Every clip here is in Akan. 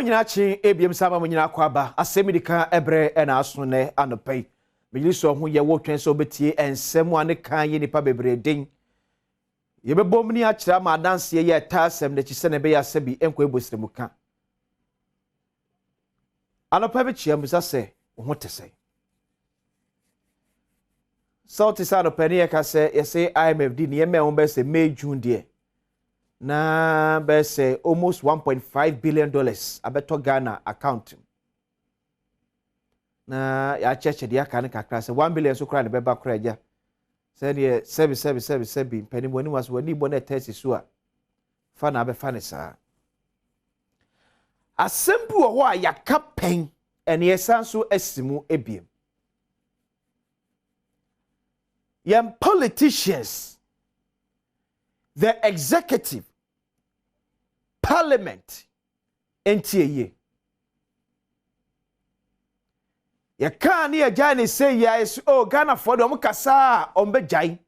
nyina chi ebiem sama mo nyina kwaba asem dika ebre na aso ne anopai mejiliso ho ye wo twen so betie ensem ane kan ye nipa bebre den ye bebom ni a kira ma danse ye ta asem ne chi se ne be ya sabi enko ebosiremu ka anopai be chia musa se ho tese Salty side of penny ka se ye say IMF di ne me won be se May June de na be say almost $1.5 billion abeto Ghana account na ya cheche de aka ne kakra se 1 billion so kra ne beba kra ja se ne 7 penny woni was woni bo na test so a fa na be fa ne sa asembu wo a yaka pen ene yesan so asimu ebiem yam politicians the executive parliament NTAE ya kan ya jani say yes oh Ghana for them kasa ombe jai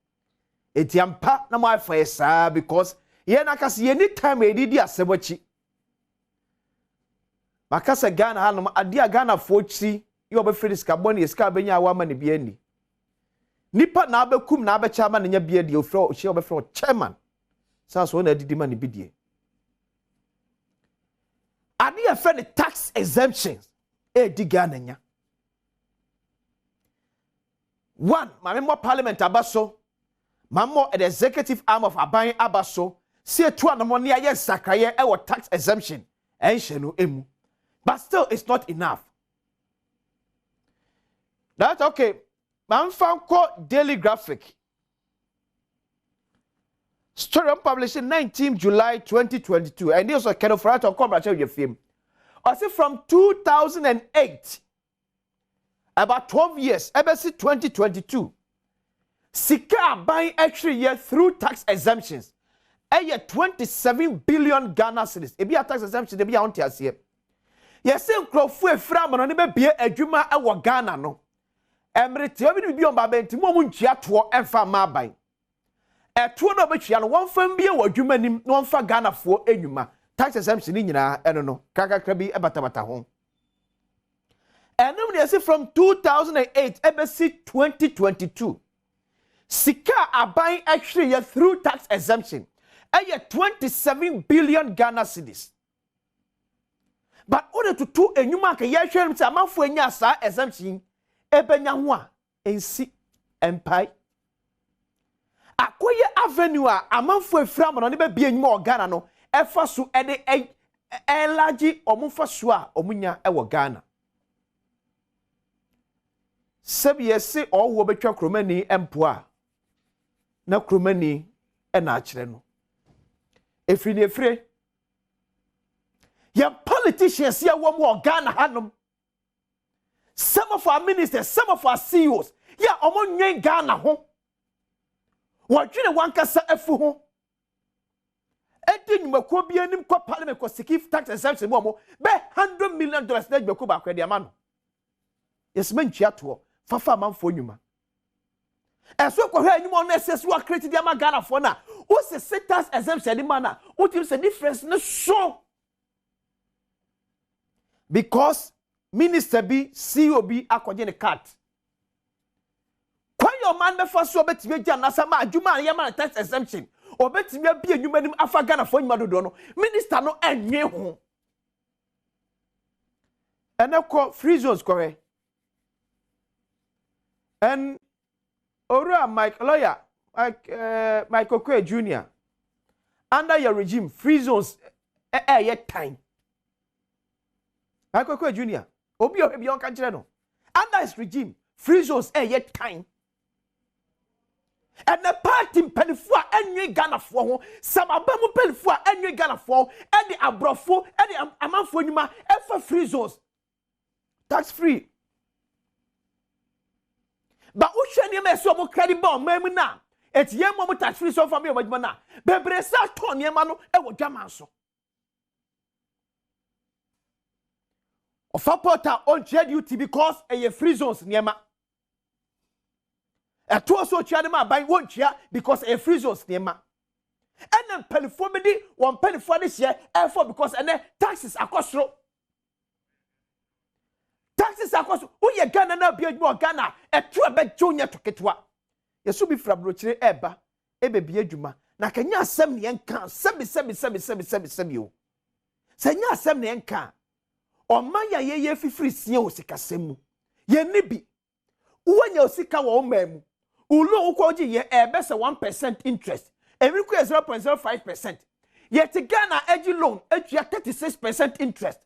etiampa na mo afa esa because ye na kasa ye ni time e didi asebochi makasa Ghana ha no ade Ghana for chi ye obefiri ska boni eska benya wa ma ne bia ni nipa na abekum na abecha ma ne nya bia die ofro ohie obefro chairman so na didi ma ne bidie ade ya fe tax exemptions e di Ghana nya one mammo parliament abaso mammo the executive arm of aban abaso see to anamo ne aye sakraye e wo tax exemption enhye no emu but still it's not enough. That's okay. Manfanko Daily Graphic story published 19 July 2022 and this was kind of right on commercial your film. I say from 2008 about 12 years ever since 2022 sika buying actually year through tax exemptions a year 27 billion Ghana cedis e be a tax exemption e be on tias here yes nkrofo efra mo no be bie adwuma e wo Ghana no emrete obi bi on baba ntimo mu ntua to emfa ma ban eto no betwia no won fam bie wo adwuma nim no won fa Ghana fo enwuma tax exemption ni nyina eno no kakakra bi ebatabata ho enum dey say from 2008 ebesi 2022 sika aban actually year through tax exemption a 27 billion Ghana cedis but order to two enwuma ka ye hwem say amafo anya sa exemption ebenya ho a ensi empai akoye avenue a amafo efra mo no ne ba bia enwuma o Ghana no efa so e de enlarge omufa so a omunya e wo Ghana sebi yesi owo betwa kromani empo a na kromani e na akire no efri ya politicians ya wo mo Ghana hanom some of our ministers some of our CEOs ya omo nwen Ghana ho wodwene wankasa afu ho edin mako bi anim ko parliament ko sikif tax exemption mo be $100 million na gbeko ba kwade ama no yesman tua to fafa manfo nyuma eso ko hwe anyum on ss wa create di ama Ghana for na wo se tax exemption di mana wo tim se difference no so because minister bi CEO bi akoje ne cut kwa your man be faso betime gya na sama adwuma ya man tax exemption obetime bi enwuma nim afa Ghana fo nyuma dodo no minister no enwe ho eneko free zones kore and Ora Mike lawyer Michael Kwe Jr. under your regime free zones yet time Michael Kwe Jr. Obi o bi on kan kire no under his regime free zones yet time and the party penifo a enwe Ghana fo ho sababa mu penifo a enwe Ghana fo e de abrofo e de amanfo nyuma e fa free zones tax free ba wo hwe ne ma so mo credit bond mam na etie mo tax free so for me o na bebre sa to ne ma no e wo dwaman so of porta on trade duty because a free zones niema e to so twa ma ban won twa because a free zones niema enen pelifo me di won pelifo de hye e for because ene taxes akosoro taxes akọ so wo ye Ghana na bia adwuma Ghana eto ebejo nya toketwa yesu bi fra brochire eba ebebie adwuma na kanya asem ne enka sebi o senya asem ne enka oman ya ye fifiri sie o sikasem mu ye nibi uwanya osika wo mamu ulo ukwoji ye ebese 1% interest every 0.05% yet Ghana edge loan etua 36% interest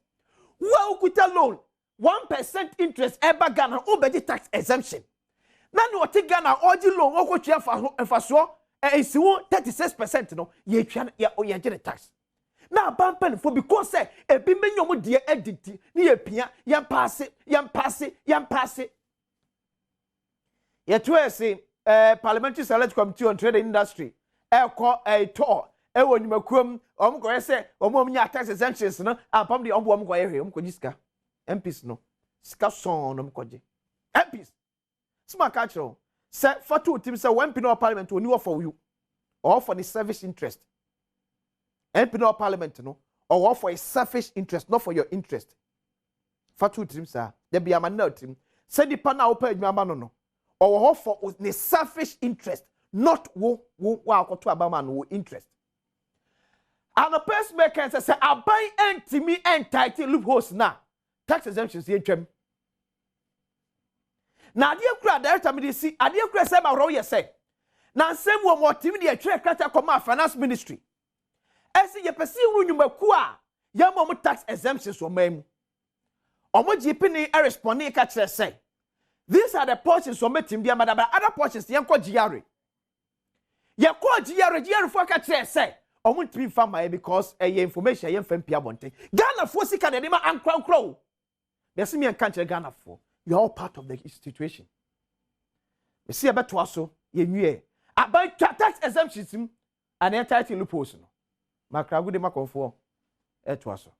wa ukuta loan 1% interest eba Ghana obeji tax exemption na no te Ghana oji loan okotua faso esiwo 36% no ye twa ye gene tax na bampen for because ebi menyomo de editi ni ye pia yan pass ye to say parliamentary select committee on trade and industry call a tour ewo nyumakuam omko say omnya tax exemptions no apam de omko ye omko jiska MPs no ska son omko MPs smart culture say fatu team say one pin parliament oni for you or for the service interest MP no parliament no or for a selfish interest not for your interest fatu team say there be amana team say the pana open adwuma no or for the selfish interest not wo akoto abama no interest and the person maker say aban entimi entitle loopholes na tax exemptions ye twam na ade kura director me dey see ade kura say ba ro ye say na nsem wo mo timi dey tire krata koma finance ministry esi ye pesi wu nyumaku a ya mo tax exemptions wo mam omo GP ni respond e ka kire say these are the portions so metim dia madaba other portions yenko GR ye ko GR for ka kire say omo timi fa my because ye information ye fam pia bonten Ghana for sika de ma ankwankro yes me enka kire Ghana for you are all part of the situation we see about so ye nwie about tax exemptions and entitled loopholes no makragu de makonfo etwaso